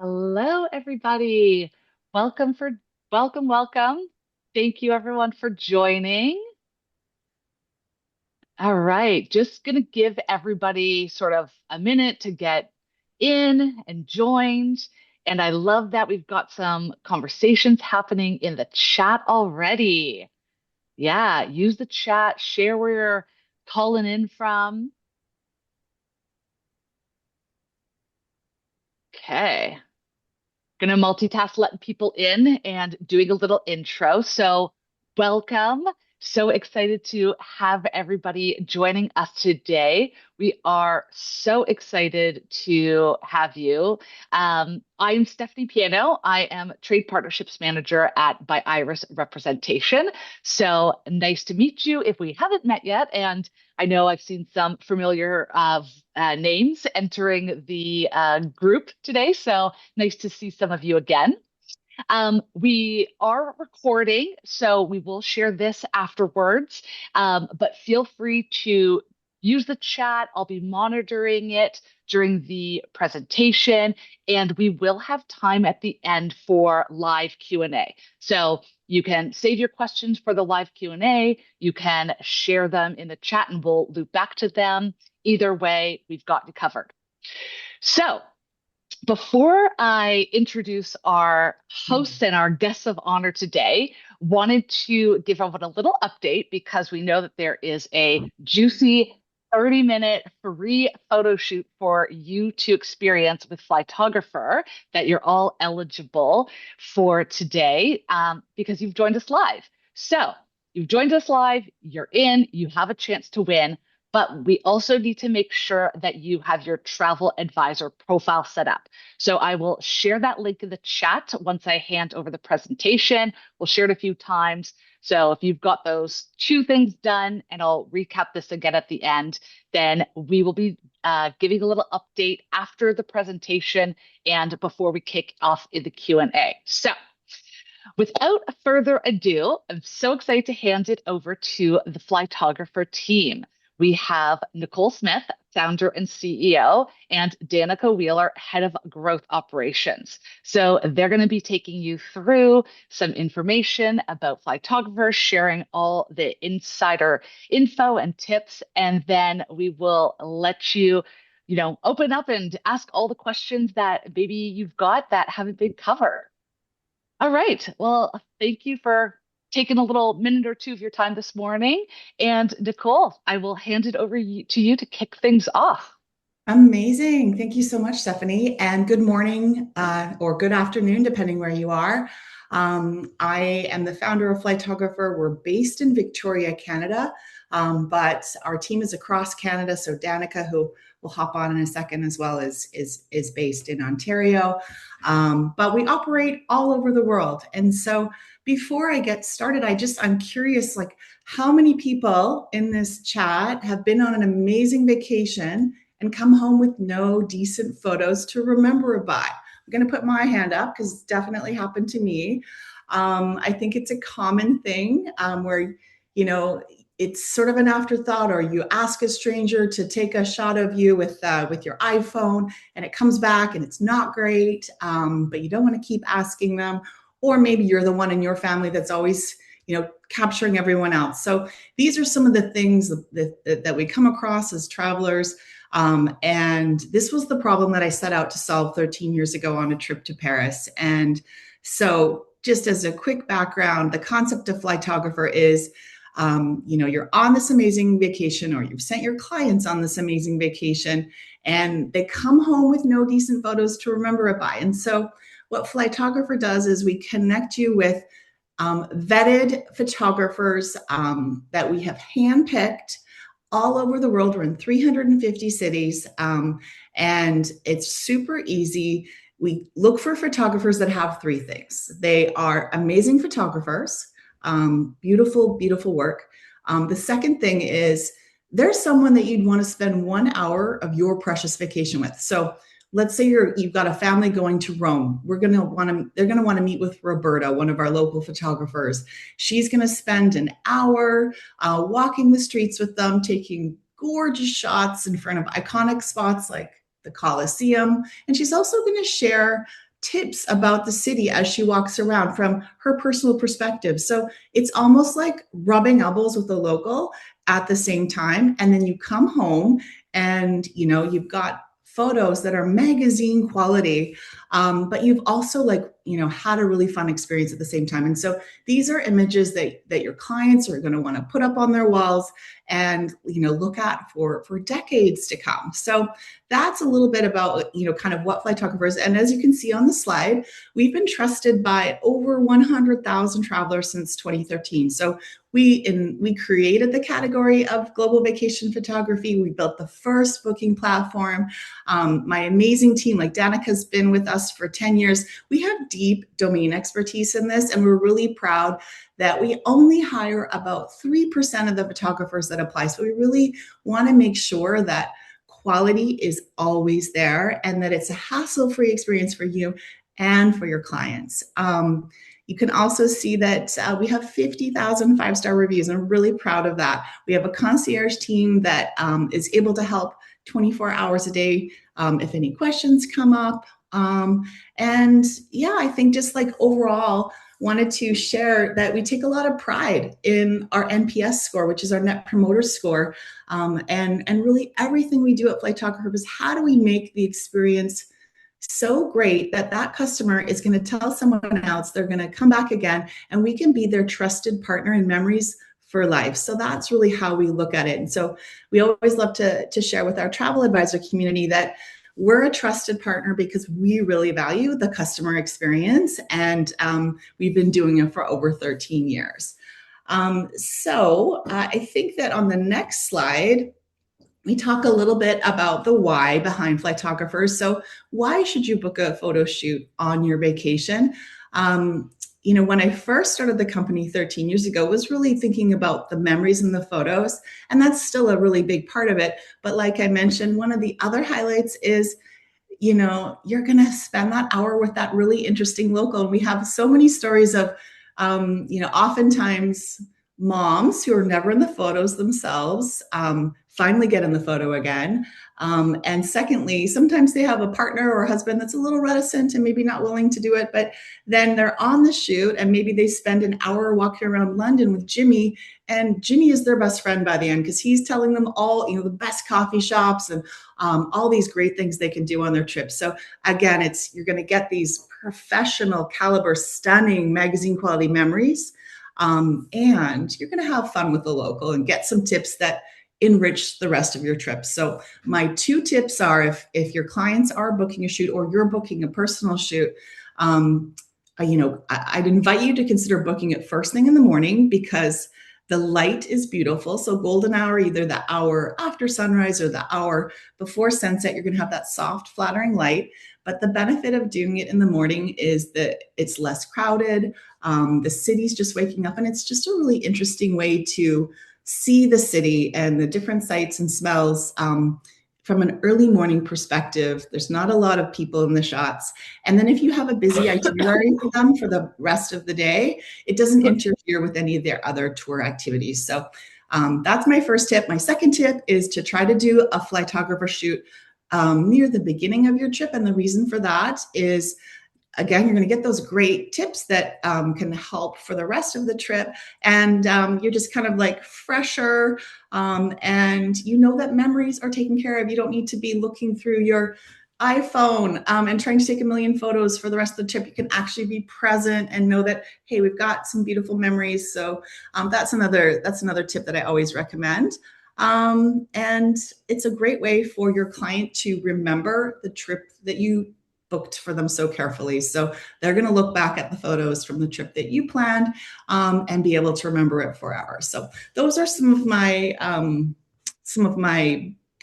Hello, everybody. Welcome for welcome. Thank you everyone for joining. All right, just gonna give everybody sort of a minute to get in and joined. And I love that we've got some conversations happening in the chat already. Yeah, use the chat, share where you're calling in from. Okay. Gonna multitask letting people in and doing a little intro. So, welcome. So excited to have everybody joining us today. We are so excited to have you. I'm Stephanie Piano. I am Trade Partnerships Manager at By Iris Representation. So nice to meet you if we haven't met yet. And I know I've seen some familiar names entering the group today. So nice to see some of you again. We are recording, so we will share this afterwards. But feel free to use the chat. I'll be monitoring it during the presentation, and we will have time at the end for live Q&A. So you can save your questions for the live Q&A. You can share them in the chat, and we'll loop back to them. Either way, we've got you covered. So before I introduce our hosts and our guests of honor today, wanted to give everyone a little update because we know that there is a juicy 30-minute free photo shoot for you to experience with Flytographer that you're all eligible for today because you've joined us live. So you've joined us live, you're in, you have a chance to win. But we also need to make sure that you have your travel advisor profile set up. So I will share that link in the chat once I hand over the presentation. We'll share it a few times. So if you've got those two things done, and I'll recap this again at the end, then we will be giving a little update after the presentation and before we kick off in the Q&A. So without further ado, I'm so excited to hand it over to the Flytographer team. We have Nicole Smith, founder and CEO, and Danica Wheeler, head of growth operations. So they're going to be taking you through some information about Flytographer, sharing all the insider info and tips, and then we will let you, open up and ask all the questions that maybe you've got that haven't been covered. All right. Well, thank you for taking a little minute or two of your time this morning. And Nicole, I will hand it over to you to kick things off. Amazing. Thank you so much, Stephanie. And good morning or good afternoon, depending where you are. I am the founder of Flytographer. We're based in Victoria, Canada, but our team is across Canada. So Danica, who will hop on in a second as well, is based in Ontario. But we operate all over the world. And so before I get started, I'm curious, like how many people in this chat have been on an amazing vacation and come home with no decent photos to remember it by? I'm going to put my hand up because it's definitely happened to me. I think it's a common thing where, it's sort of an afterthought, or you ask a stranger to take a shot of you with your iPhone and it comes back and it's not great, but you don't want to keep asking them. Or maybe you're the one in your family that's always, capturing everyone else. So these are some of the things that we come across as travelers. And this was the problem that I set out to solve 13 years ago on a trip to Paris. And so just as a quick background, the concept of Flytographer is, you're on this amazing vacation, or you've sent your clients on this amazing vacation, and they come home with no decent photos to remember it by. And so what Flytographer does is we connect you with vetted photographers that we have handpicked all over the world. We're in 350 cities, and it's super easy. We look for photographers that have three things. They are amazing photographers, beautiful, beautiful work. The second thing is there's someone that you'd want to spend 1 hour of your precious vacation with. So let's say you've got a family going to Rome. They're going to want to meet with Roberta, one of our local photographers. She's going to spend an hour walking the streets with them, taking gorgeous shots in front of iconic spots like the Colosseum. And she's also going to share tips about the city as she walks around from her personal perspective. So it's almost like rubbing elbows with a local at the same time. And then you come home and, you've got photos that are magazine quality, but you've also had a really fun experience at the same time. And so these are images that your clients are going to want to put up on their walls and look at for decades to come. So that's a little bit about kind of what Flytographers. And as you can see on the slide, we've been trusted by over 100,000 travelers since 2013. So we created the category of global vacation photography. We built the first booking platform. My amazing team, like Danica's been with us for 10 years. We have deep domain expertise in this, and we're really proud that we only hire about 3% of the photographers that apply. So we really want to make sure that quality is always there and that it's a hassle-free experience for you and for your clients. You can also see that we have 50,000 five-star reviews, and I'm really proud of that. We have a concierge team that is able to help 24 hours a day if any questions come up. And yeah, I think just overall, wanted to share that we take a lot of pride in our NPS score, which is our Net Promoter Score. And really everything we do at Flytographer is how do we make the experience so great that that customer is going to tell someone else, they're going to come back again, and we can be their trusted partner in memories for life. So that's really how we look at it. And so we always love to share with our travel advisor community that we're a trusted partner because we really value the customer experience, and we've been doing it for over 13 years. So I think that on the next slide, we talk a little bit about the why behind Flytographers. So why should you book a photo shoot on your vacation? When I first started the company 13 years ago, was really thinking about the memories in the photos, and that's still a really big part of it. But like I mentioned, one of the other highlights is, you're going to spend that hour with that really interesting local. And we have so many stories of, oftentimes moms who are never in the photos themselves finally get in the photo again. And secondly, sometimes they have a partner or a husband that's a little reticent and maybe not willing to do it, but then they're on the shoot and maybe they spend an hour walking around London with Jimmy, and Jimmy is their best friend by the end because he's telling them all, the best coffee shops and all these great things they can do on their trip. So again, you're going to get these professional caliber, stunning magazine quality memories. And you're going to have fun with the local and get some tips that enrich the rest of your trip. So my 2 tips are, if your clients are booking a shoot or you're booking a personal shoot, I'd invite you to consider booking it first thing in the morning because the light is beautiful. So golden hour, either the hour after sunrise or the hour before sunset, you're going to have that soft, flattering light. But the benefit of doing it in the morning is that it's less crowded. The city's just waking up, and it's just a really interesting way to see the city and the different sights and smells from an early morning perspective. There's not a lot of people in the shots. And then if you have a busy itinerary for them for the rest of the day, it doesn't interfere with any of their other tour activities. So that's my first tip. My second tip is to try to do a Flytographer shoot near the beginning of your trip. And the reason for that is, again, you're going to get those great tips that can help for the rest of the trip. And you're just kind of fresher. And that memories are taken care of. You don't need to be looking through your iPhone and trying to take a million photos for the rest of the trip. You can actually be present and know that, hey, we've got some beautiful memories. So that's another tip that I always recommend. And it's a great way for your client to remember the trip that you booked for them so carefully. So they're going to look back at the photos from the trip that you planned and be able to remember it forever. So those are some of my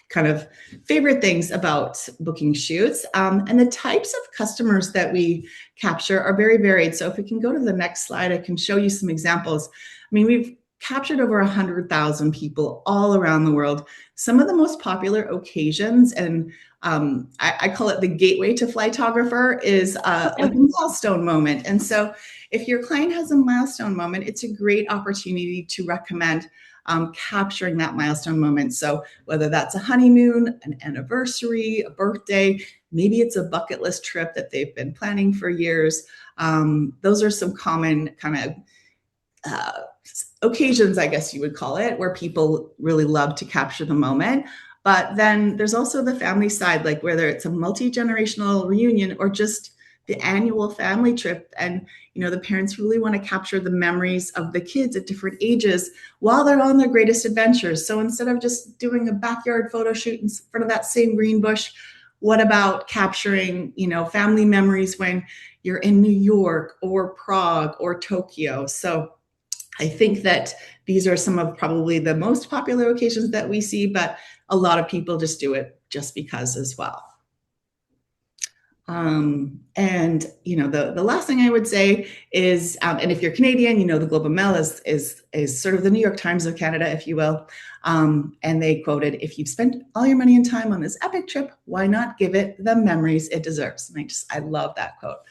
kind of favorite things about booking shoots. And the types of customers that we capture are very varied. So if we can go to the next slide, I can show you some examples. I mean, we've captured over 100,000 people all around the world. Some of the most popular occasions, and I call it the gateway to Flytographer, is like a milestone moment. And so if your client has a milestone moment, it's a great opportunity to recommend capturing that milestone moment. So whether that's a honeymoon, an anniversary, a birthday, maybe it's a bucket list trip that they've been planning for years. Those are some common kind of uh, occasions, I guess you would call it, where people really love to capture the moment. But then there's also the family side, like whether it's a multi-generational reunion or just the annual family trip. And, the parents really want to capture the memories of the kids at different ages while they're on their greatest adventures. So instead of just doing a backyard photo shoot in front of that same green bush, what about capturing, family memories when you're in New York or Prague or Tokyo? So I think that these are some of probably the most popular occasions that we see, but a lot of people just do it just because as well. And the last thing I would say is, and if you're Canadian, the Globe and Mail is sort of the New York Times of Canada, if you will. And they quoted, "If you've spent all your money and time on this epic trip, why not give it the memories it deserves?" And I love that quote.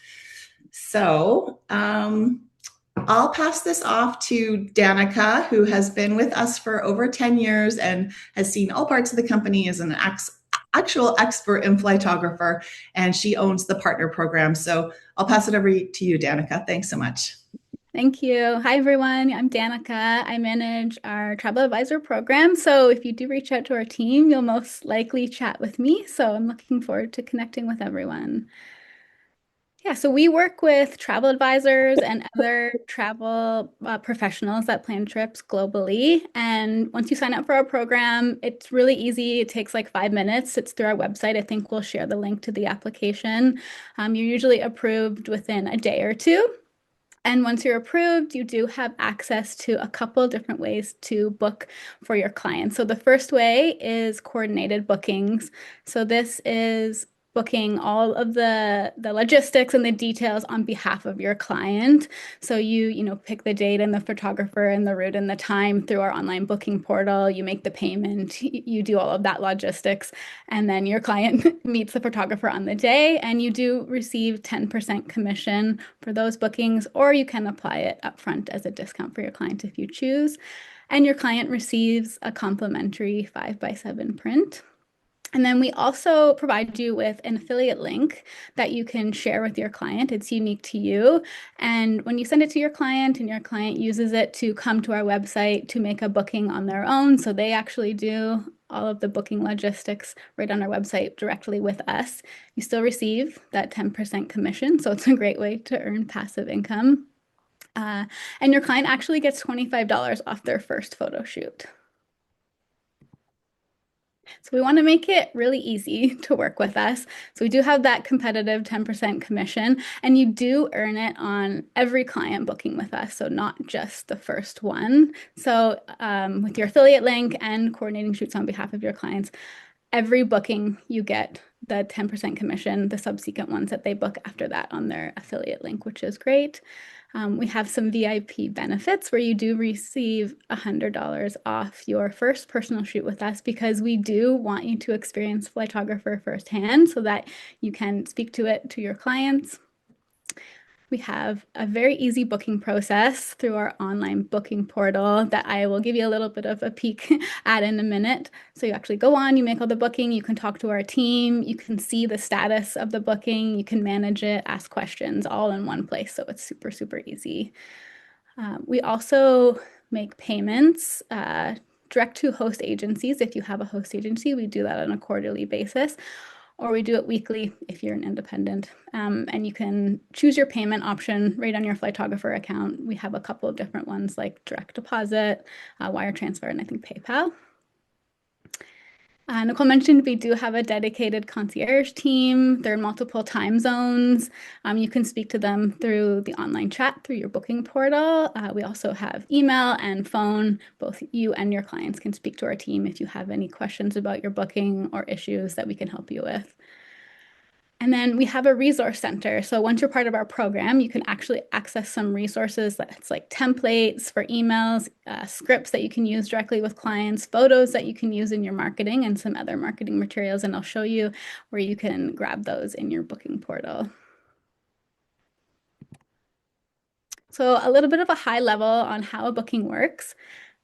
So I'll pass this off to Danica, who has been with us for over 10 years and has seen all parts of the company as an actual expert in Flytographer, and she owns the partner program. So I'll pass it over to you, Danica. Thanks so much. Thank you. Hi, everyone. I'm Danica. I manage our travel advisor program. So if you do reach out to our team, you'll most likely chat with me. So I'm looking forward to connecting with everyone. Yeah, so we work with travel advisors and other travel professionals that plan trips globally. And once you sign up for our program, it's really easy. It takes like 5 minutes. It's through our website. I think we'll share the link to the application. You're usually approved within a day or two. And once you're approved, you do have access to a couple different ways to book for your clients. So the first way is coordinated bookings. So this is booking all of the logistics and the details on behalf of your client. So you pick the date and the photographer and the route and the time through our online booking portal. You make the payment, you do all of that logistics, and then your client meets the photographer on the day, and you do receive 10% commission for those bookings, or you can apply it upfront as a discount for your client if you choose. And your client receives a complimentary 5x7 print. And then we also provide you with an affiliate link that you can share with your client. It's unique to you. And when you send it to your client and your client uses it to come to our website to make a booking on their own, so they actually do all of the booking logistics right on our website directly with us, you still receive that 10% commission. So it's a great way to earn passive income. And your client actually gets $25 off their first photo shoot. So we want to make it really easy to work with us. So we do have that competitive 10% commission, and you do earn it on every client booking with us, so not just the first one. So with your affiliate link and coordinating shoots on behalf of your clients, every booking you get the 10% commission, the subsequent ones that they book after that on their affiliate link, which is great. We have some VIP benefits where you do receive $100 off your first personal shoot with us, because we do want you to experience Flytographer firsthand so that you can speak to it to your clients. We have a very easy booking process through our online booking portal that I will give you a little bit of a peek at in a minute. So you actually go on, you make all the booking, you can talk to our team, you can see the status of the booking, you can manage it, ask questions all in one place. So it's super, super easy. We also make payments direct to host agencies. If you have a host agency, we do that on a quarterly basis, or we do it weekly if you're an independent. And you can choose your payment option right on your Flytographer account. We have a couple of different ones like direct deposit, wire transfer, and I think PayPal. Nicole mentioned we do have a dedicated concierge team. They're in multiple time zones. You can speak to them through the online chat through your booking portal. We also have email and phone. Both you and your clients can speak to our team if you have any questions about your booking or issues that we can help you with. And then we have a resource center. So once you're part of our program, you can actually access some resources that's like templates for emails, scripts that you can use directly with clients, photos that you can use in your marketing, and some other marketing materials. And I'll show you where you can grab those in your booking portal. So a little bit of a high level on how a booking works.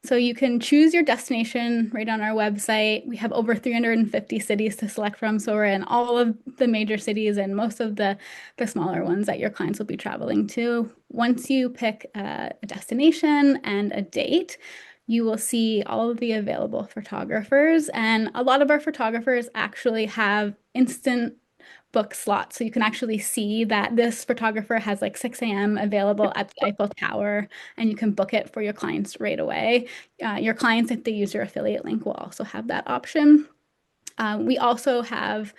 So you can choose your destination right on our website. We have over 350 cities to select from. So we're in all of the major cities and most of the smaller ones that your clients will be traveling to. Once you pick a destination and a date, you will see all of the available photographers. And a lot of our photographers actually have instant book slots. So you can actually see that this photographer has like 6 a.m. available at the Eiffel Tower, and you can book it for your clients right away. Your clients, if they use your affiliate link, will also have that option. We also have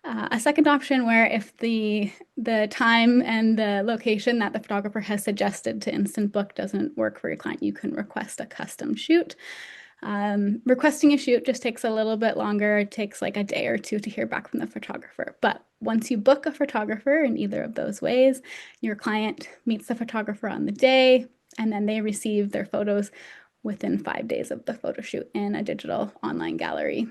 a second option where if the time and the location that the photographer has suggested to instant book doesn't work for your client, you can request a custom shoot. Requesting a shoot just takes a little bit longer. It takes like a day or two to hear back from the photographer. But once you book a photographer in either of those ways, your client meets the photographer on the day, and then they receive their photos within 5 days of the photo shoot in a digital online gallery.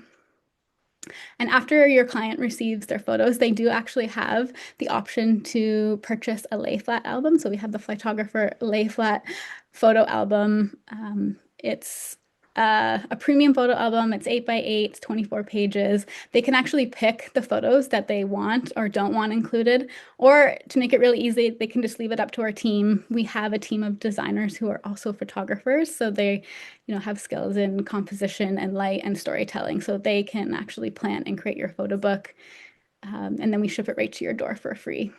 And after your client receives their photos, they do actually have the option to purchase a lay flat album. So we have the Flytographer lay flat photo album. It's a premium photo album. It's 8 by 8, it's 24 pages. They can actually pick the photos that they want or don't want included. Or to make it really easy, they can just leave it up to our team. We have a team of designers who are also photographers. So they, have skills in composition and light and storytelling. So they can actually plan and create your photo book. And then we ship it right to your door for free.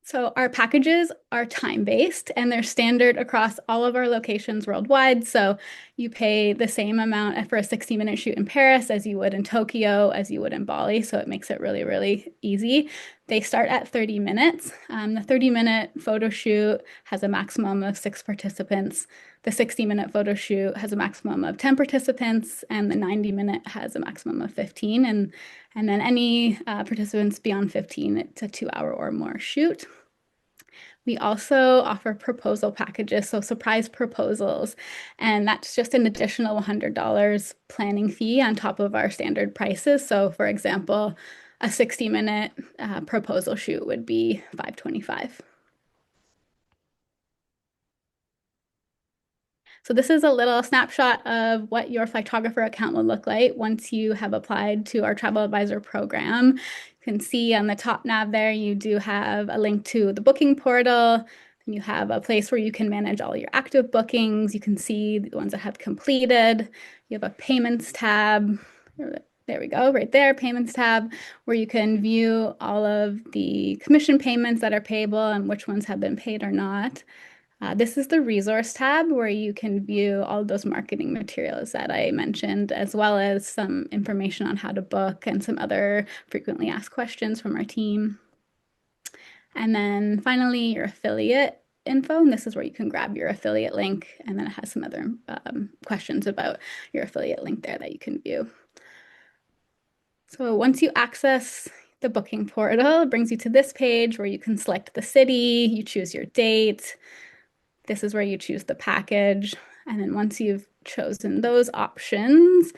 So our packages are time-based and they're standard across all of our locations worldwide. So you pay the same amount for a 60-minute shoot in Paris as you would in Tokyo, as you would in Bali. So it makes it really, really easy. They start at 30 minutes. The 30-minute photo shoot has a maximum of 6 participants. The 60-minute photo shoot has a maximum of 10 participants, and the 90-minute has a maximum of 15. And then any participants beyond 15, it's a 2-hour or more shoot. We also offer proposal packages, so surprise proposals, and that's just an additional $100 planning fee on top of our standard prices. So for example, a 60-minute proposal shoot would be $525. So this is a little snapshot of what your Flytographer account will look like once you have applied to our travel advisor program. You can see on the top nav there, you do have a link to the booking portal. You have a place where you can manage all your active bookings. You can see the ones that have completed. You have a payments tab. There we go, right there, payments tab, where you can view all of the commission payments that are payable and which ones have been paid or not. This is the resource tab where you can view all of those marketing materials that I mentioned, as well as some information on how to book and some other frequently asked questions from our team. And then finally, your affiliate info. And this is where you can grab your affiliate link. And then it has some other questions about your affiliate link there that you can view. So once you access the booking portal, it brings you to this page where you can select the city, you choose your date. This is where you choose the package. And then once you've chosen those options,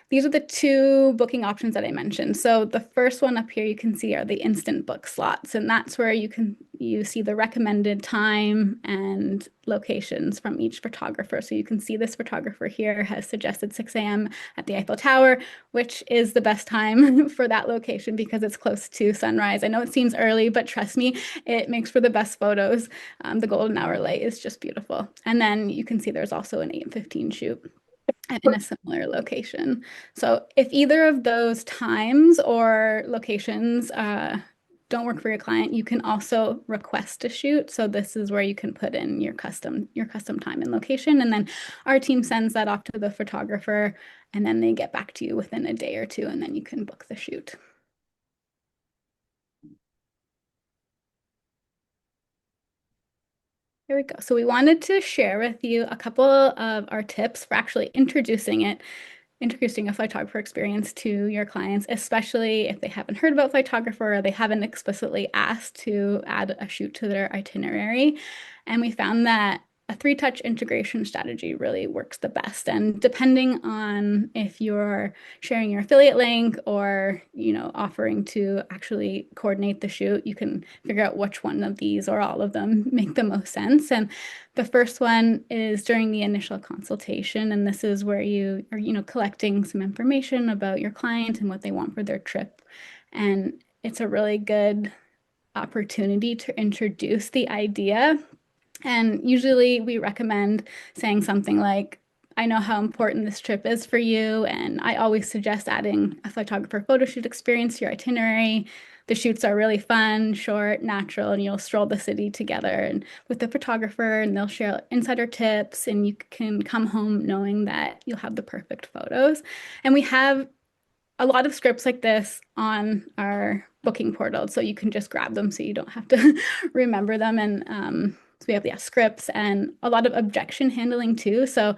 these are the 2 booking options that I mentioned. So the first one up here you can see are the instant book slots, and that's where you see the recommended time and locations from each photographer. So you can see this photographer here has suggested 6 a.m. at the Eiffel Tower, which is the best time for that location because it's close to sunrise. I know it seems early, but trust me, it makes for the best photos. The golden hour light is just beautiful. And then you can see there's also an 8:15 shoot in a similar location. So if either of those times or locations don't work for your client, you can also request a shoot. So this is where you can put in your custom time and location, and then our team sends that off to the photographer, and then they get back to you within a day or two, and then you can book the shoot. Here we go. So we wanted to share with you a couple of our tips for actually introducing a photographer experience to your clients, especially if they haven't heard about photographer or they haven't explicitly asked to add a shoot to their itinerary. And we found that a three-touch integration strategy really works the best. And depending on if you're sharing your affiliate link or, offering to actually coordinate the shoot, you can figure out which one of these or all of them make the most sense. And the first one is during the initial consultation, and this is where you are, collecting some information about your client and what they want for their trip. And it's a really good opportunity to introduce the idea. And usually we recommend saying something like, I know how important this trip is for you, and I always suggest adding a photographer photo shoot experience to your itinerary. The shoots are really fun, short, natural, and you'll stroll the city together and with the photographer, and they'll share insider tips, and you can come home knowing that you'll have the perfect photos. And we have a lot of scripts like this on our booking portal, so you can just grab them so you don't have to remember them. And so we have scripts and a lot of objection handling too. So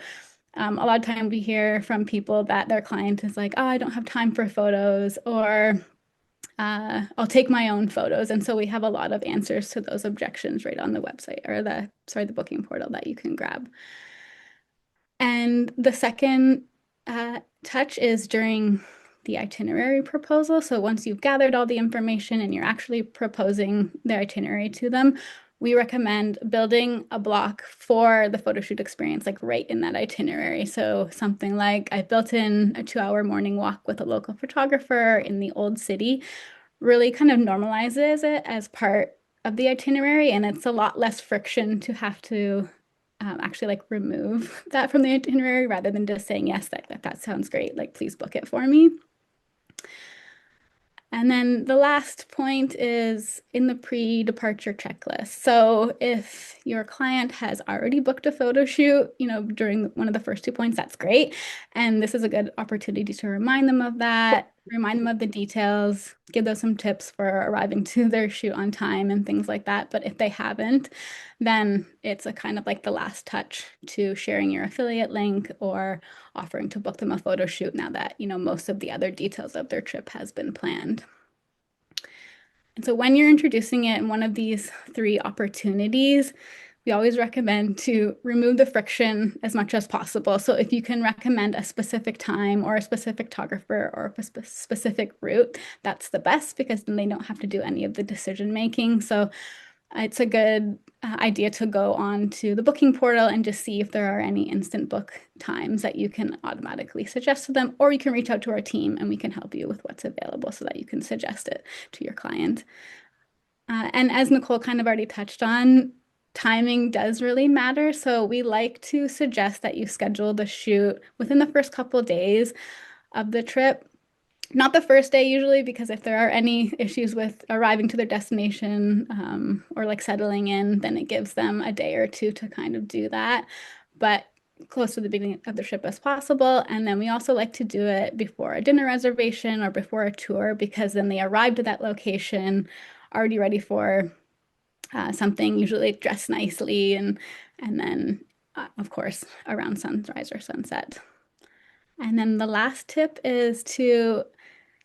a lot of time we hear from people that their client is like, oh, I don't have time for photos, or I'll take my own photos. And so we have a lot of answers to those objections right on the website, or the booking portal that you can grab. And the second touch is during the itinerary proposal. So once you've gathered all the information and you're actually proposing the itinerary to them, we recommend building a block for the photo shoot experience, like right in that itinerary. So something like, I built in a 2-hour morning walk with a local photographer in the old city, really kind of normalizes it as part of the itinerary. And it's a lot less friction to have to actually like remove that from the itinerary rather than just saying, yes, that sounds great. Like, please book it for me. And then the last point is in the pre-departure checklist. So if your client has already booked a photo shoot, during one of the first 2 points, that's great. And this is a good opportunity to remind them of that, remind them of the details, give them some tips for arriving to their shoot on time and things like that. But if they haven't, then it's a kind of like the last touch to sharing your affiliate link or offering to book them a photo shoot now that, most of the other details of their trip has been planned. And so when you're introducing it in one of these three opportunities, we always recommend to remove the friction as much as possible. So if you can recommend a specific time or a specific photographer or a specific route, that's the best, because then they don't have to do any of the decision making. So it's a good idea to go on to the booking portal and just see if there are any instant book times that you can automatically suggest to them, or you can reach out to our team and we can help you with what's available so that you can suggest it to your client. And as Nicole kind of already touched on, timing does really matter. So we like to suggest that you schedule the shoot within the first couple days of the trip. Not the first day usually, because if there are any issues with arriving to their destination or like settling in, then it gives them a day or two to kind of do that. But close to the beginning of the trip as possible. And then we also like to do it before a dinner reservation or before a tour, because then they arrive to that location already ready for something, usually dressed nicely, and then of course around sunrise or sunset. And then the last tip is to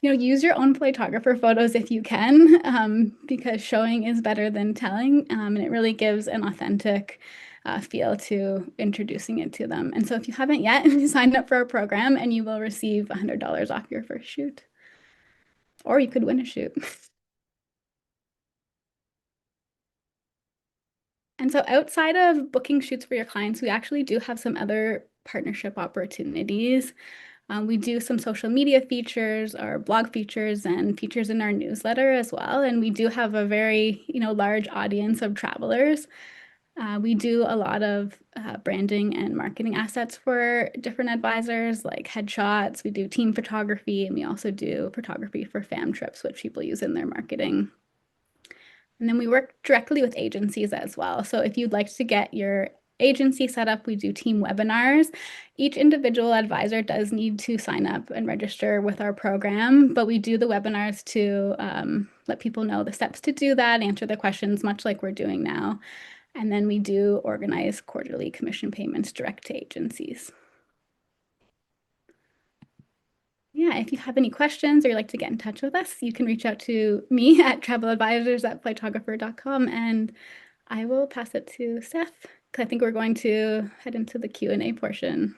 use your own photographer photos if you can, because showing is better than telling, and it really gives an authentic feel to introducing it to them. And so if you haven't yet, you signed up for our program and you will receive $100 off your first shoot, or you could win a shoot. And so outside of booking shoots for your clients, we actually do have some other partnership opportunities. We do some social media features, our blog features, and features in our newsletter as well. And we do have a very, large audience of travelers. We do a lot of branding and marketing assets for different advisors, like headshots. We do team photography, and we also do photography for fam trips, which people use in their marketing. And then we work directly with agencies as well. So if you'd like to get your agency set up, we do team webinars. Each individual advisor does need to sign up and register with our program, but we do the webinars to let people know the steps to do that, answer the questions, much like we're doing now. And then we do organize quarterly commission payments direct to agencies. Yeah, if you have any questions or you'd like to get in touch with us, you can reach out to me at traveladvisors@flytographer.com, and I will pass it to Seth because I think we're going to head into the Q&A portion.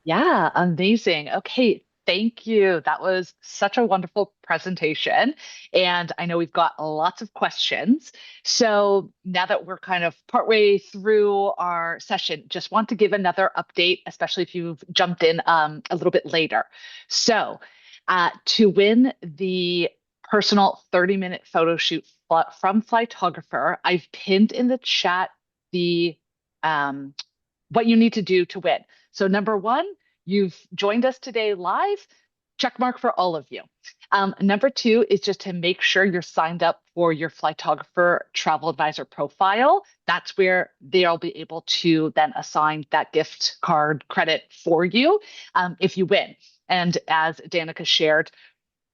Yeah, amazing. Okay, thank you. That was such a wonderful presentation. And I know we've got lots of questions. So now that we're kind of partway through our session, just want to give another update, especially if you've jumped in a little bit later. So to win the personal 30-minute photo shoot from Flytographer, I've pinned in the chat the um, what you need to do to win. So, number one, you've joined us today live. Check mark for all of you. Number two is just to make sure you're signed up for your Flytographer travel advisor profile. That's where they'll be able to then assign that gift card credit for you if you win. And as Danica shared,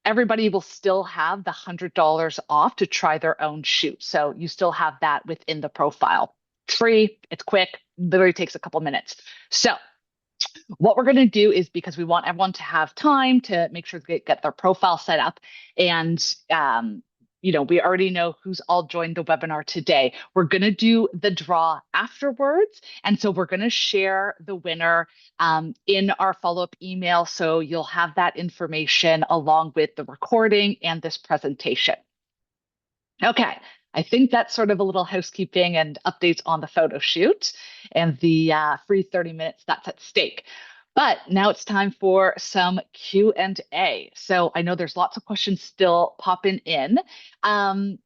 everybody will still have the $100 off to try their own shoot. So you still have that within the profile. It's free, it's quick, literally takes a couple minutes. So what we're going to do is, because we want everyone to have time to make sure they get their profile set up, and we already know who's all joined the webinar today. We're going to do the draw afterwards, and so we're going to share the winner in our follow-up email, so you'll have that information along with the recording and this presentation. Okay, I think that's sort of a little housekeeping and updates on the photo shoot and the free 30 minutes that's at stake. But now it's time for some Q&A. So I know there's lots of questions still popping in. I'm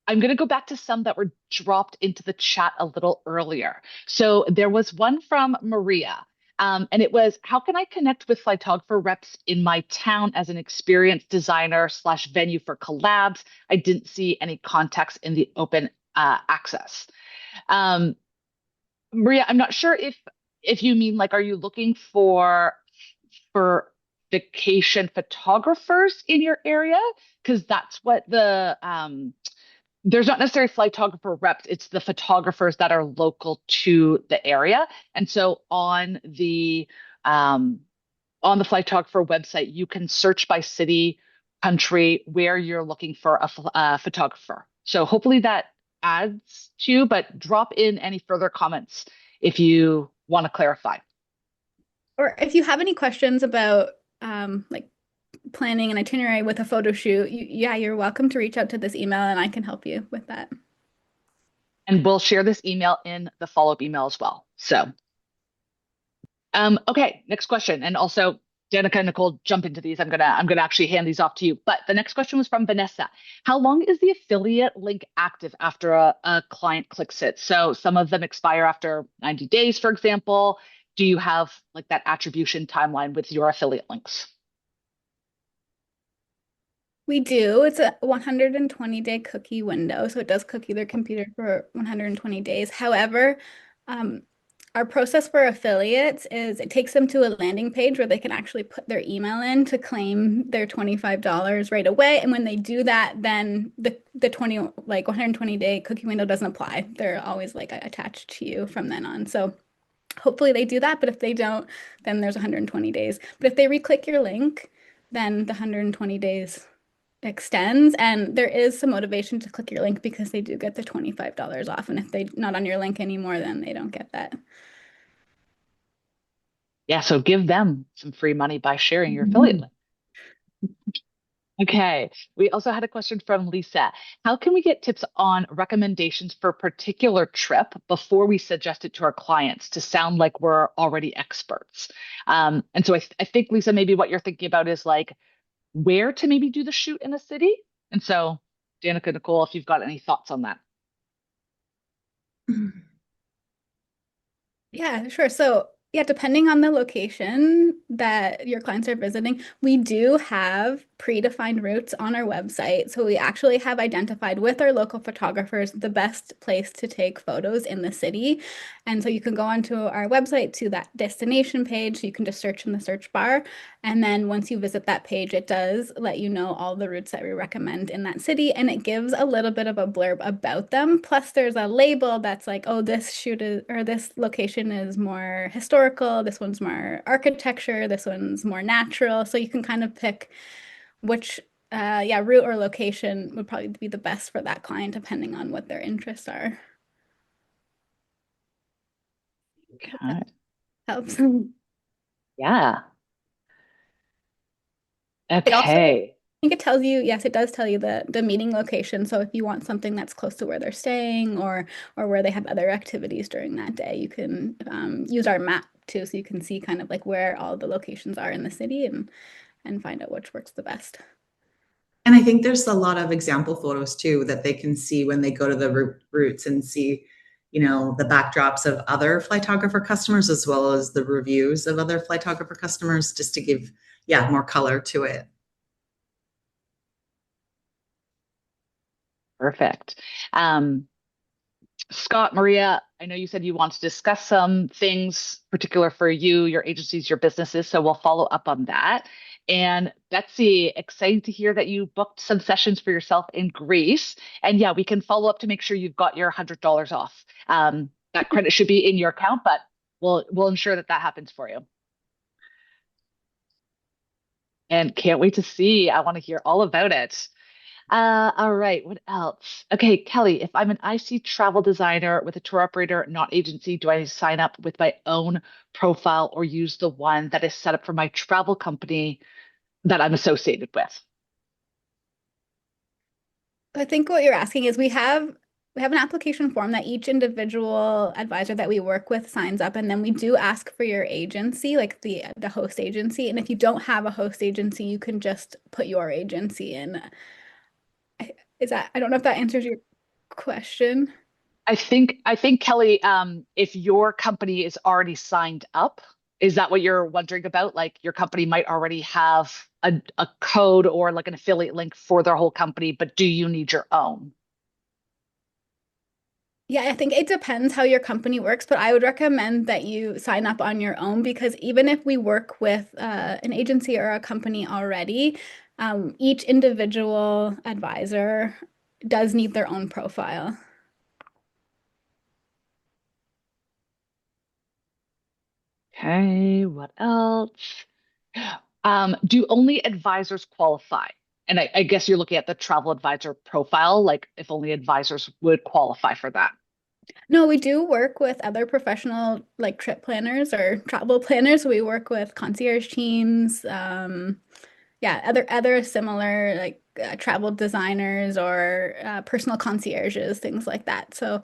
going to go back to some that were dropped into the chat a little earlier. So there was one from Maria. And it was, how can I connect with Flytographer reps in my town as an experienced designer / venue for collabs? I didn't see any context in the open access. Um, Maria, I'm not sure if you mean, like, are you looking for vacation photographers in your area? Because that's what there's not necessarily Flytographer reps, it's the photographers that are local to the area. And so on the Flytographer website, you can search by city, country, where you're looking for a photographer. So hopefully that adds to you, but drop in any further comments if you want to clarify. Or if you have any questions about like planning an itinerary with a photo shoot, yeah, you're welcome to reach out to this email and I can help you with that. And we'll share this email in the follow-up email as well. So, okay, next question. And also, Danica and Nicole, jump into these. I'm gonna actually hand these off to you. But the next question was from Vanessa. How long is the affiliate link active after a client clicks it? So some of them expire after 90 days, for example. Do you have like that attribution timeline with your affiliate links? We do. It's a 120-day cookie window, so it does cookie their computer for 120 days. However, um, our process for affiliates is it takes them to a landing page where they can actually put their email in to claim their $25 right away. And when they do that, then the 120-day cookie window doesn't apply. They're always like attached to you from then on. So hopefully they do that, but if they don't, then there's 120 days. But if they re-click your link, then the 120 days extends, and there is some motivation to click your link because they do get the $25 off, and if they're not on your link anymore, then they don't get that. Yeah, so give them some free money by sharing your affiliate Mhm. link. Okay. We also had a question from Lisa. How can we get tips on recommendations for a particular trip before we suggest it to our clients to sound like we're already experts? And so I think, Lisa, maybe what you're thinking about is like where to maybe do the shoot in a city. And so, Danica, Nicole, if you've got any thoughts on that. Yeah, sure. So, yeah, depending on the location that your clients are visiting, we do have predefined routes on our website. So we actually have identified with our local photographers the best place to take photos in the city. And so you can go onto our website to that destination page. You can just search in the search bar. And then once you visit that page, it does let you know all the routes that we recommend in that city. And it gives a little bit of a blurb about them. Plus, there's a label that's like, oh, this shoot is, or this location is more historical. This one's more architecture. This one's more natural. So you can kind of pick which yeah, route or location would probably be the best for that client depending on what their interests are. Hope that Okay. helps. Yeah. It also, I Okay. think it tells you, yes, it does tell you the meeting location. So if you want something that's close to where they're staying or where they have other activities during that day, you can use our map too, so you can see kind of like where all the locations are in the city and find out which works the best. And I think there's a lot of example photos too that they can see when they go to the routes and see, the backdrops of other Flytographer customers as well as the reviews of other Flytographer customers, just to give, yeah, more color to it. Perfect. Um, Scott, Maria, I know you said you want to discuss some things particular for you, your agencies, your businesses, so we'll follow up on that. And Betsy, excited to hear that you booked some sessions for yourself in Greece. And yeah, we can follow up to make sure you've got your $100 off. That credit should be in your account, but we'll ensure that that happens for you. And can't wait to see. I want to hear all about it. All right. What else? Okay, Kelly, if I'm an IC travel designer with a tour operator, not agency, do I sign up with my own profile or use the one that is set up for my travel company that I'm associated with? I think what you're asking is we have an application form that each individual advisor that we work with signs up, and then we do ask for your agency, like the host agency. And if you don't have a host agency, you can just put your agency in. I don't know if that answers your question. I think Kelly, if your company is already signed up, is that what you're wondering about? Like your company might already have a code or like an affiliate link for their whole company, but do you need your own? Yeah, I think it depends how your company works, but I would recommend that you sign up on your own because even if we work with an agency or a company already, each individual advisor does need their own profile. Okay, what else? Do only advisors qualify? And I guess you're looking at the travel advisor profile, like if only advisors would qualify for that. No, we do work with other professional like trip planners or travel planners. We work with concierge teams, yeah, other similar like travel designers or personal concierges, things like that. So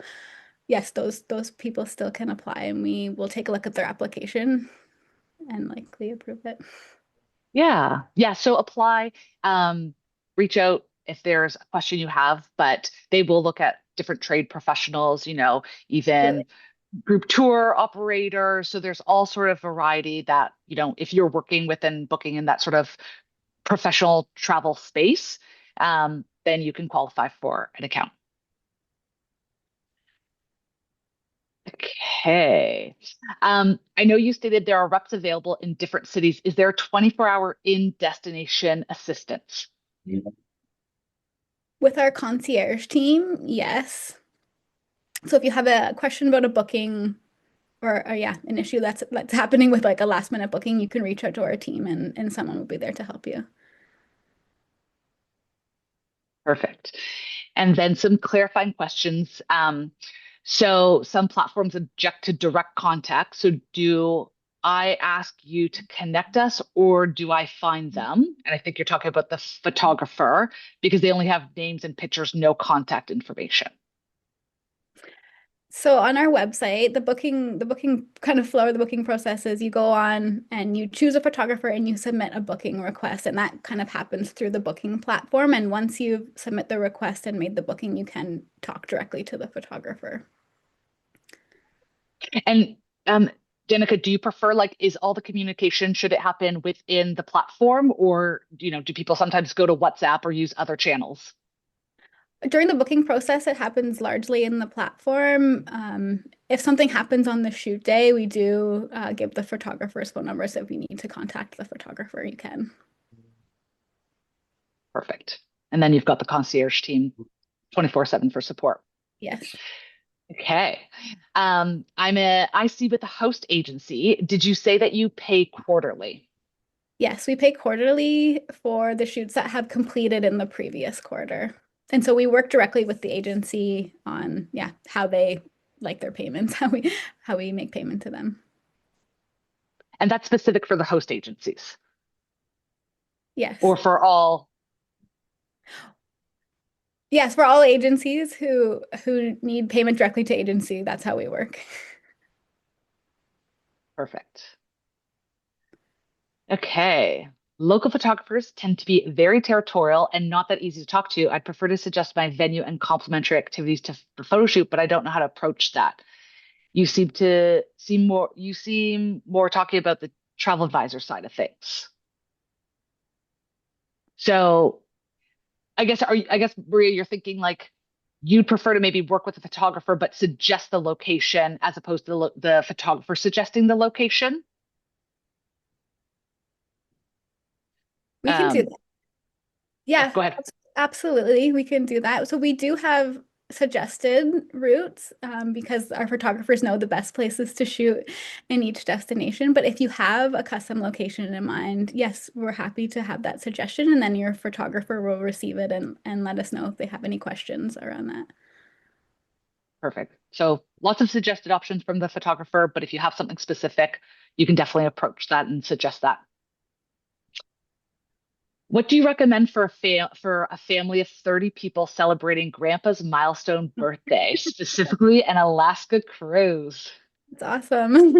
yes, those people still can apply, and we will take a look at their application and likely approve it. Yeah. Yeah. So apply, um, reach out if there's a question you have, but they will look at different trade professionals, Really. even group tour operators. So there's all sort of variety that, if you're working within booking in that sort of professional travel space, then you can qualify for an account. Okay. I know you stated there are reps available in different cities. Is there a 24-hour in-destination assistance? With our concierge team, yes. So if you have a question about a booking or yeah, an issue that's happening with like a last minute booking, you can reach out to our team and someone will be there to help you. Perfect. And then some clarifying questions. So some platforms object to direct contact. So do I ask you to connect us or do I find them? And I think you're talking about the photographer because they only have names and pictures, no contact information. So on our website, the booking kind of flow, the booking process is you go on and you choose a photographer and you submit a booking request, and that kind of happens through the booking platform. And once you submit the request and made the booking, you can talk directly to the photographer. And um, Danica, do you prefer like is all the communication should it happen within the platform or do people sometimes go to WhatsApp or use other channels? During the booking process, it happens largely in the platform. If something happens on the shoot day, we do give the photographer's phone number. So if you need to contact the photographer, you can. Perfect. And then you've got the concierge team 24/7 for support. Yes. Okay. I'm a IC with a host agency. Did you say that you pay quarterly? Yes, we pay quarterly for the shoots that have completed in the previous quarter. And so we work directly with the agency on, yeah, how they like their payments, how we make payment to them. And that's specific for the host agencies Yes. or for all? Yes, for all agencies who need payment directly to agency, that's how we work. Perfect. Okay. Local photographers tend to be very territorial and not that easy to talk to. I'd prefer to suggest my venue and complementary activities to the photo shoot, but I don't know how to approach that. You seem more talking about the travel advisor side of things. So I guess Maria, you're thinking like you'd prefer to maybe work with a photographer but suggest the location as opposed to the photographer suggesting the location. We can do Um, that. yeah, Yeah, go ahead. absolutely. We can do that. So we do have suggested routes because our photographers know the best places to shoot in each destination. But if you have a custom location in mind, yes, we're happy to have that suggestion, and then your photographer will receive it and let us know if they have any questions around that. Perfect. So lots of suggested options from the photographer, but if you have something specific, you can definitely approach that and suggest that. What do you recommend for a family of 30 people celebrating Grandpa's milestone birthday, specifically an Alaska cruise? It's awesome.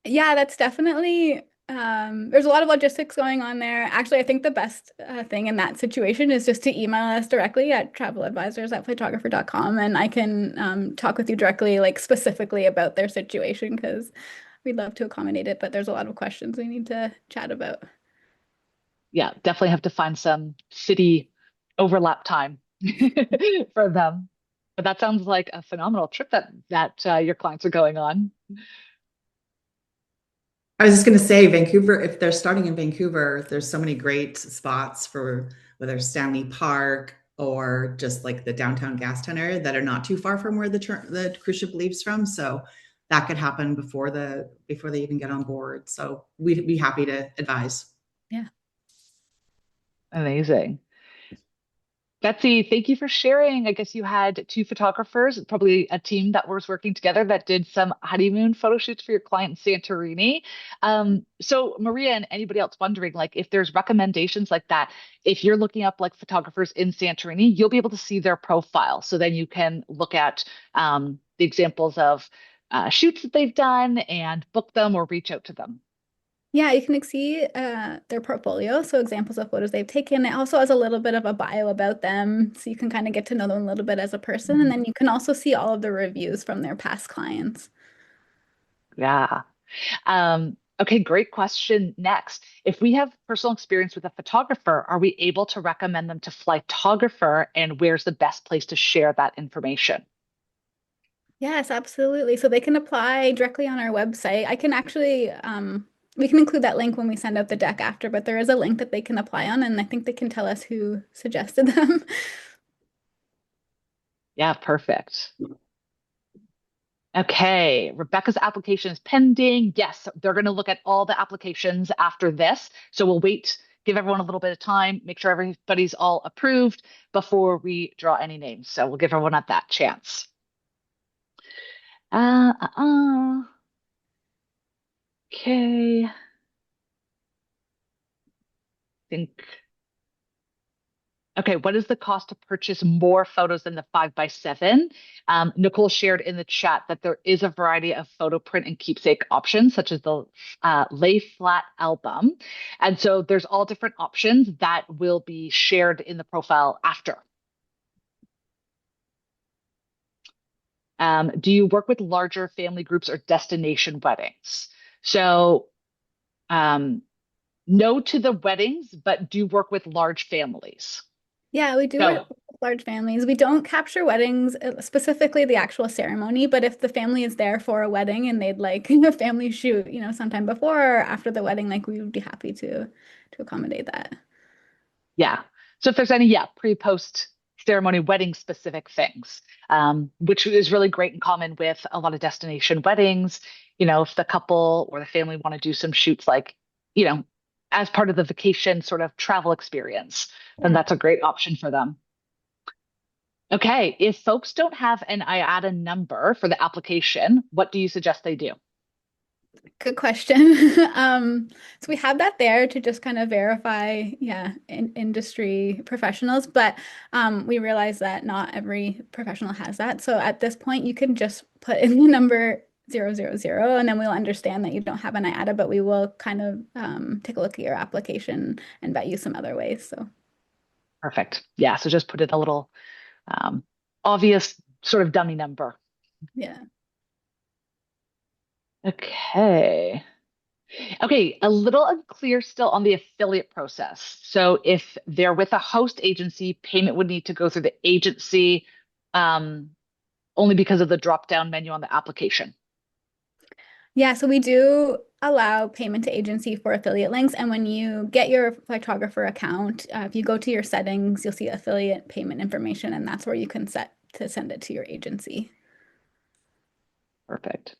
Yeah, that's definitely there's a lot of logistics going on there. Actually, I think the best thing in that situation is just to email us directly at traveladvisors@photographer.com and I can talk with you directly, like specifically about their situation because we'd love to accommodate it, but there's a lot of questions we need to chat about. Yeah, definitely have to find some city overlap time for them. But that sounds like a phenomenal trip that your clients are going on. I was just going to say, Vancouver, if they're starting in Vancouver, there's so many great spots for whether it's Stanley Park or just like the downtown Gastown area that are not too far from where the cruise ship leaves from. So that could happen before they even get on board. So we'd be happy to advise. Yeah. Amazing. Betsy, thank you for sharing. I guess you had two photographers, probably a team that was working together that did some honeymoon photo shoots for your client in Santorini. So Maria and anybody else wondering, like if there's recommendations like that, if you're looking up like photographers in Santorini, you'll be able to see their profile. So then you can look at the examples of shoots that they've done and book them or reach out to them. Yeah, you can see their portfolio, so examples of photos they've taken. It also has a little bit of a bio about them, so you can kind of get to know them a little bit as a person. And Mhm. then you can also see all of the reviews from their past clients. Yeah. Okay, great question. Next, if we have personal experience with a photographer, are we able to recommend them to Flytographer, and where's the best place to share that information? Yes, absolutely. So they can apply directly on our website. I can actually, we can include that link when we send out the deck after, but there is a link that they can apply on, and I think they can tell us who suggested them. Yeah, perfect. Okay, Rebecca's application is pending. Yes, they're going to look at all the applications after this. So we'll wait, give everyone a little bit of time, make sure everybody's all approved before we draw any names. So we'll give everyone that chance. Uh, uh, uh. Okay, think. Okay, what is the cost to purchase more photos than the 5x7? Nicole shared in the chat that there is a variety of photo print and keepsake options, such as the lay flat album. And so there's all different options that will be shared in the profile after. Do you work with larger family groups or destination weddings? So, um, no to the weddings, but do work with large families. Yeah, we do work So, with large families. We don't capture weddings, specifically the actual ceremony, but if the family is there for a wedding and they'd like a family shoot, sometime before or after the wedding, like we would be happy to accommodate that. yeah. So if there's any, yeah, pre-post ceremony wedding specific things, which is really great in common with a lot of destination weddings. If the couple or the family want to do some shoots like, you know, as part of the vacation sort of travel experience, then Yeah. that's a great option for them. Okay, if folks don't have an IATA number for the application, what do you suggest they do? Good question. So we have that there to just kind of verify, yeah, industry professionals, but we realize that not every professional has that. So at this point, you can just put in the number 000, and then we'll understand that you don't have an IATA, but we will kind of take a look at your application and vet you some other ways. So Perfect. Yeah, so just put in a little um, obvious sort of dummy number. yeah. Okay. Okay, a little unclear still on the affiliate process. So if they're with a host agency, payment would need to go through the agency um, only because of the drop-down menu on the application. Yeah, so we do allow payment to agency for affiliate links. And when you get your photographer account, if you go to your settings, you'll see affiliate payment information, and that's where you can set to send it to your agency. Perfect.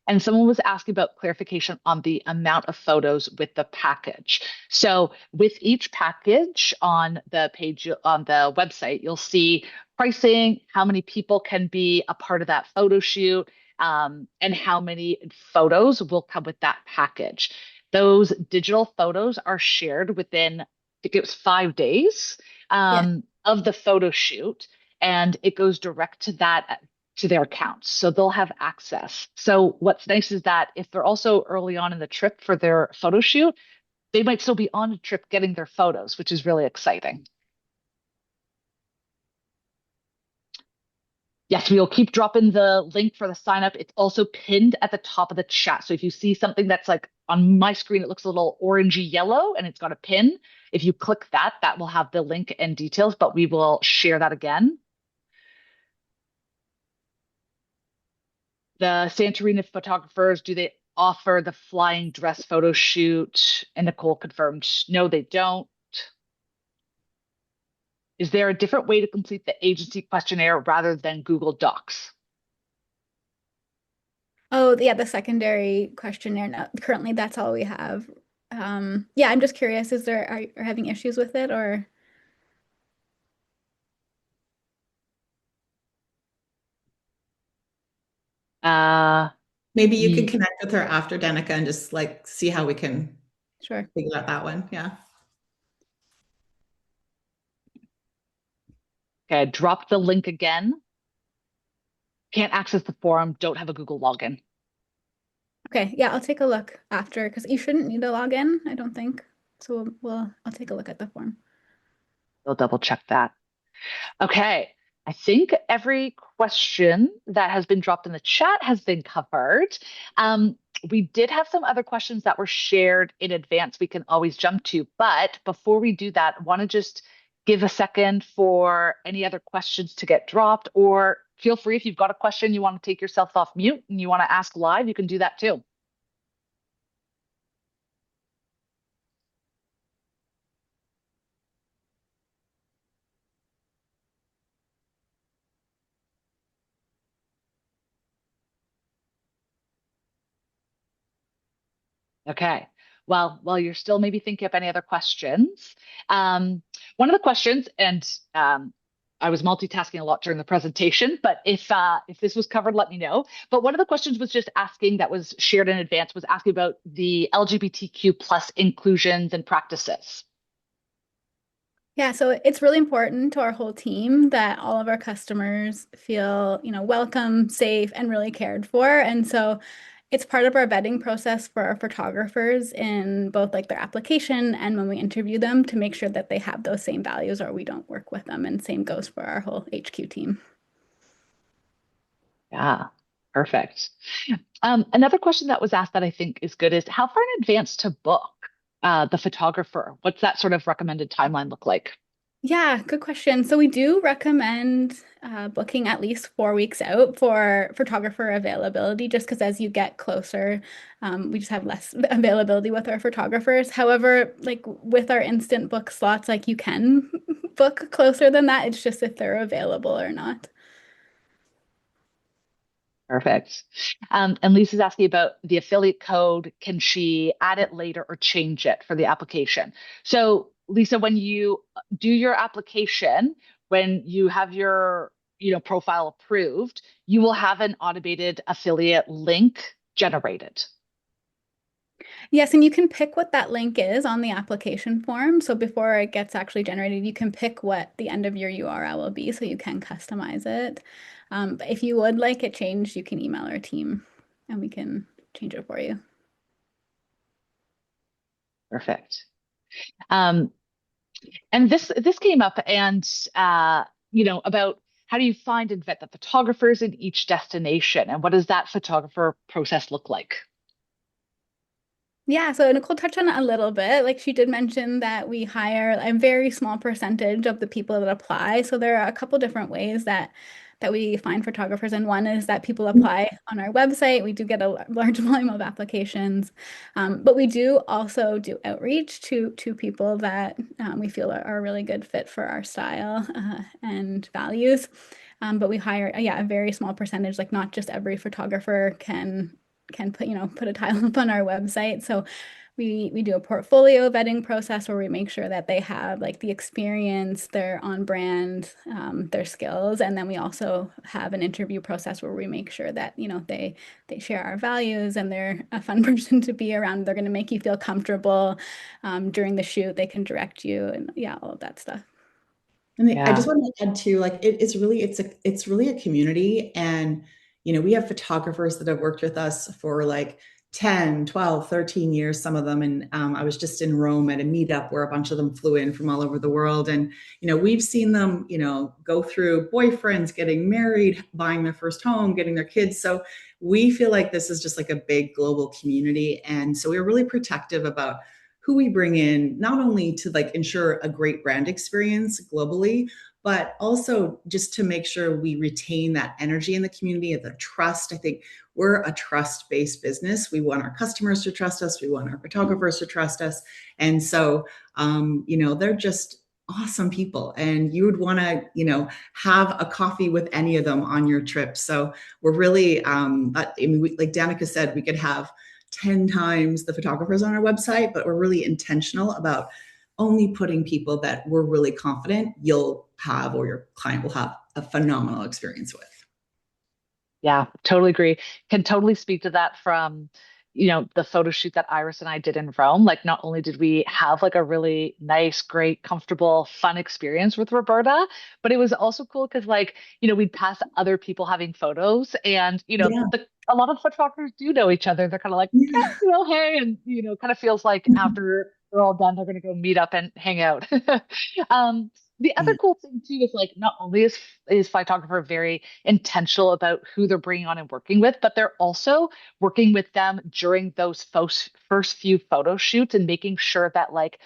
And someone was asking about clarification on the amount of photos with the package. So with each package on the page on the website, you'll see pricing, how many people can be a part of that photo shoot, and how many photos will come with that package. Those digital photos are shared within, I think it was 5 days, Yeah. of the photo shoot, and it goes direct to that to their accounts. So they'll have access. So what's nice is that if they're also early on in the trip for their photo shoot, they might still be on the trip getting their photos, which is really exciting. Yes, we'll keep dropping the link for the sign up. It's also pinned at the top of the chat. So if you see something that's like on my screen, it looks a little orangey yellow and it's got a pin. If you click that, that will have the link and details, but we will share that again. The Santorini photographers, do they offer the flying dress photo shoot? And Nicole confirmed, no, they don't. Is there a different way to complete the agency questionnaire rather than Google Docs? Oh, yeah, the secondary questionnaire. No, currently, that's all we have. Yeah, I'm just curious, are you having issues with it or? Uh, Maybe you could ye- connect with her after Danica and just like see how we can Sure. figure out that one. Yeah. okay, drop the link again. Can't access the forum, don't have a Google login. Okay, yeah, I'll take a look after because you shouldn't need a login, I don't think. So I'll take a look at the form. We'll double check that. Okay. I think every question that has been dropped in the chat has been covered. We did have some other questions that were shared in advance we can always jump to. But before we do that, I want to just give a second for any other questions to get dropped, or feel free if you've got a question you want to take yourself off mute and you want to ask live, you can do that too. Okay. Well, while you're still maybe thinking of any other questions, one of the questions, and I was multitasking a lot during the presentation, but if this was covered, let me know. But one of the questions was just asking that was shared in advance was asking about the LGBTQ plus inclusions and practices. Yeah, so it's really important to our whole team that all of our customers feel, welcome, safe, and really cared for. And so it's part of our vetting process for our photographers in both like their application and when we interview them to make sure that they have those same values or we don't work with them. And same goes for our whole HQ team. Yeah, perfect. Another question that was asked that I think is good is how far in advance to book the photographer? What's that sort of recommended timeline look like? Yeah, good question. So we do recommend booking at least 4 weeks out for photographer availability, just because as you get closer, we just have less availability with our photographers. However, like with our instant book slots, like you can book closer than that. It's just if they're available or not. Perfect. And Lisa's asking about the affiliate code. Can she add it later or change it for the application? So, Lisa, when you do your application, when you have your, profile approved, you will have an automated affiliate link generated. Yes, and you can pick what that link is on the application form. So before it gets actually generated, you can pick what the end of your URL will be, so you can customize it. But if you would like it changed, you can email our team and we can change it for you. Perfect. Um, and this came up and about how do you find and vet the photographers in each destination and what does that photographer process look like? Yeah, so Nicole touched on it a little bit. Like she did mention that we hire a very small percentage of the people that apply. So there are a couple different ways that we find photographers, and one is that people apply on our website. We do get a large volume of applications, but we do also do outreach to people that we feel are a really good fit for our style and values. But we hire, yeah, a very small percentage. Like not just every photographer can put a tile up on our website. So we do a portfolio vetting process where we make sure that they have like the experience, they're on brand, their skills, and then we also have an interview process where we make sure that they share our values and they're a fun person to be around. They're going to make you feel comfortable during the shoot. They can direct you and yeah, all of that stuff. And I Yeah. just want to add to like it's really a community. And we have photographers that have worked with us for like 10, 12, 13 years, some of them. And I was just in Rome at a meetup where a bunch of them flew in from all over the world. And we've seen them go through boyfriends, getting married, buying their first home, getting their kids. So we feel like this is just like a big global community. And so we're really protective about who we bring in, not only to like ensure a great brand experience globally, but also just to make sure we retain that energy in the community and the trust. I think we're a trust-based business. We want our customers to trust us. We want our photographers to trust us. And so, they're just awesome people, and you would want to, have a coffee with any of them on your trip. So we're really, like Danica said, we could have 10 times the photographers on our website, but we're really intentional about only putting people that we're really confident you'll have or your client will have a phenomenal experience with. Yeah, totally agree. Can totally speak to that from, the photo shoot that Iris and I did in Rome. Like, not only did we have like a really nice, great, comfortable, fun experience with Roberta, but it was also cool because, like, we'd pass other people having photos, and Yeah. a lot of photographers do know each other. They're kind of like, Yeah. hey, and kind of feels like after they're all done, they're gonna go meet up and hang out. The other Yeah. cool thing too is like not only is photographer very intentional about who they're bringing on and working with, but they're also working with them during those first few photo shoots and making sure that like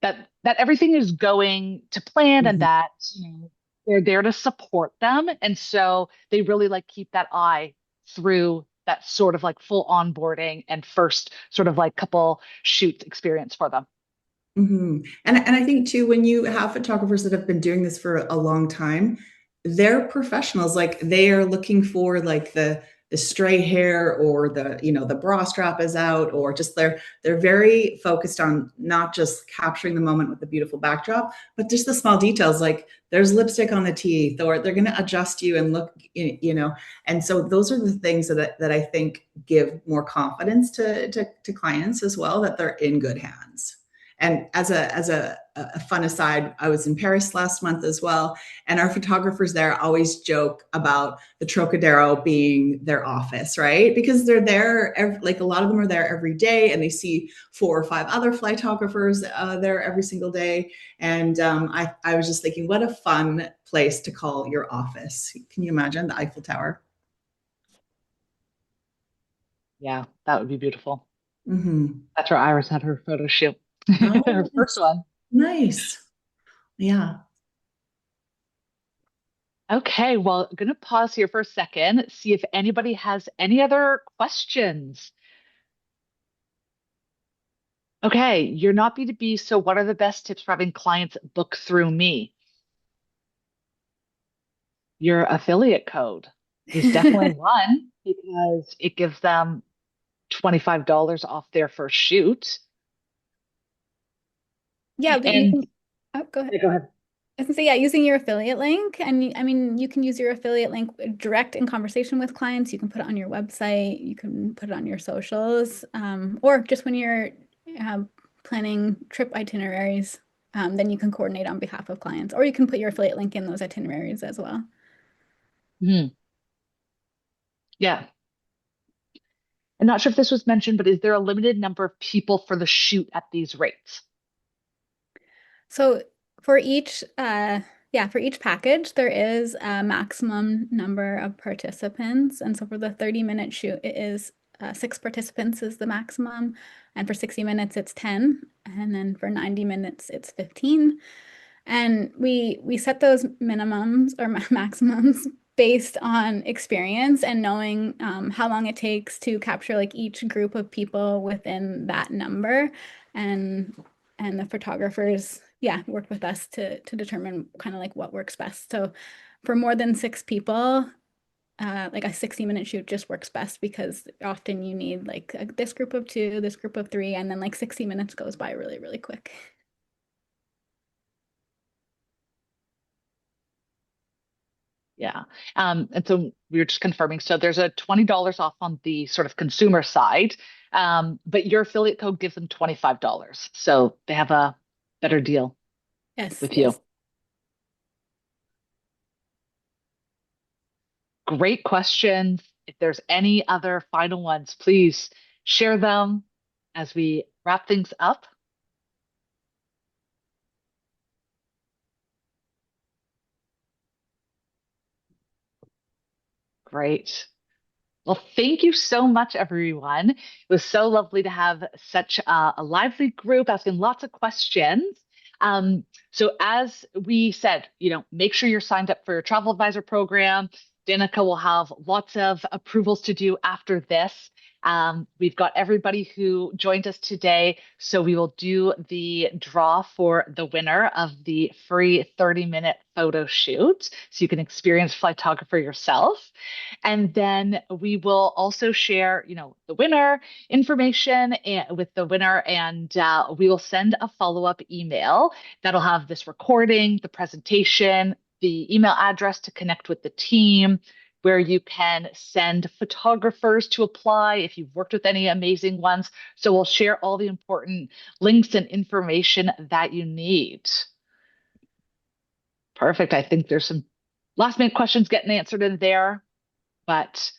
that everything is going to plan and Mhm. that they're there to support them. And so they really like keep that eye through that sort of like full onboarding and first sort of like couple shoot experience for them. And I think too, when you have photographers that have been doing this for a long time, they're professionals. Like they are looking for like the stray hair or the bra strap is out, or just they're very focused on not just capturing the moment with the beautiful backdrop, but just the small details. Like there's lipstick on the teeth, or they're going to adjust you and look, And so those are the things that I think give more confidence to clients as well, that they're in good hands. And as a fun aside, I was in Paris last month as well, and our photographers there always joke about the Trocadero being their office, right? Because they're there, like a lot of them are there every day, and they see 4 or 5 other photographers there every single day. And I was just thinking, what a fun place to call your office. Can you imagine the Eiffel Tower? Yeah, that would be beautiful. Hmm. That's where Iris had her photo shoot. Her Oh, first one. nice. Yeah. Okay, well, I'm going to pause here for a second, see if anybody has any other questions. Okay, you're not B2B, so what are the best tips for having clients book through me? Your affiliate code is definitely one because it gives them $25 off their first shoot. Yeah, but And using, oh, go ahead. yeah, go ahead. I was gonna say, yeah, using your affiliate link. And I mean, you can use your affiliate link direct in conversation with clients. You can put it on your website, you can put it on your socials, or just when you're uh, planning trip itineraries, then you can coordinate on behalf of clients, or you can put your affiliate link in those itineraries as well. Mhm. Yeah. I'm not sure if this was mentioned, but is there a limited number of people for the shoot at these rates? So for each, yeah, for each package, there is a maximum number of participants. And so for the 30-minute shoot, it is 6 participants is the maximum. And for 60 minutes, it's 10. And then for 90 minutes, it's 15. And we set those minimums or maximums based on experience and knowing how long it takes to capture like each group of people within that number. And and the photographers, yeah, work with us to determine kind of like what works best. So for more than 6 people, like a 60-minute shoot just works best because often you need like this group of two, this group of three, and then like 60 minutes goes by really, really quick. Yeah. And so we were just confirming. So there's a $20 off on the sort of consumer side, but your affiliate code gives them $25. So they have a better deal Yes, with you. yes. Great questions. If there's any other final ones, please share them as we wrap things up. Great. Well, thank you so much, everyone. It was so lovely to have such a lively group asking lots of questions. So, as we said, make sure you're signed up for your travel advisor program. Danica will have lots of approvals to do after this. We've got everybody who joined us today. So, we will do the draw for the winner of the free 30-minute photo shoot. So, you can experience Flytographer yourself. And then we will also share, the winner information with the winner, and we will send a follow-up email that'll have this recording, the presentation, the email address to connect with the team, where you can send photographers to apply if you've worked with any amazing ones. So we'll share all the important links and information that you need. Perfect. I think there's some last minute questions getting answered in there, but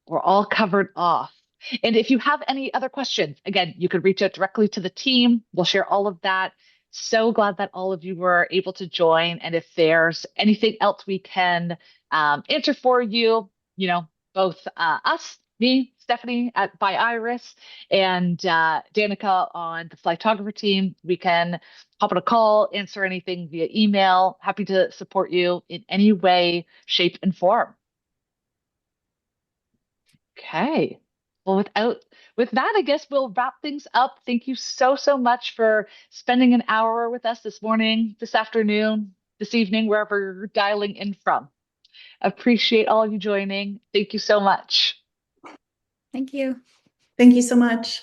we're all covered off. And if you have any other questions, again, you could reach out directly to the team. We'll share all of that. So glad that all of you were able to join. And if there's anything else we can answer for you, both us, me, Stephanie at by Iris, and Danica on the Flytographer team, we can hop on a call, answer anything via email. Happy to support you in any way, shape, and form. Okay. Well, with that, I guess we'll wrap things up. Thank you so, so much for spending an hour with us this morning, this afternoon, this evening, wherever you're dialing in from. Appreciate all of you joining. Thank you so much. Thank you. Thank you so much.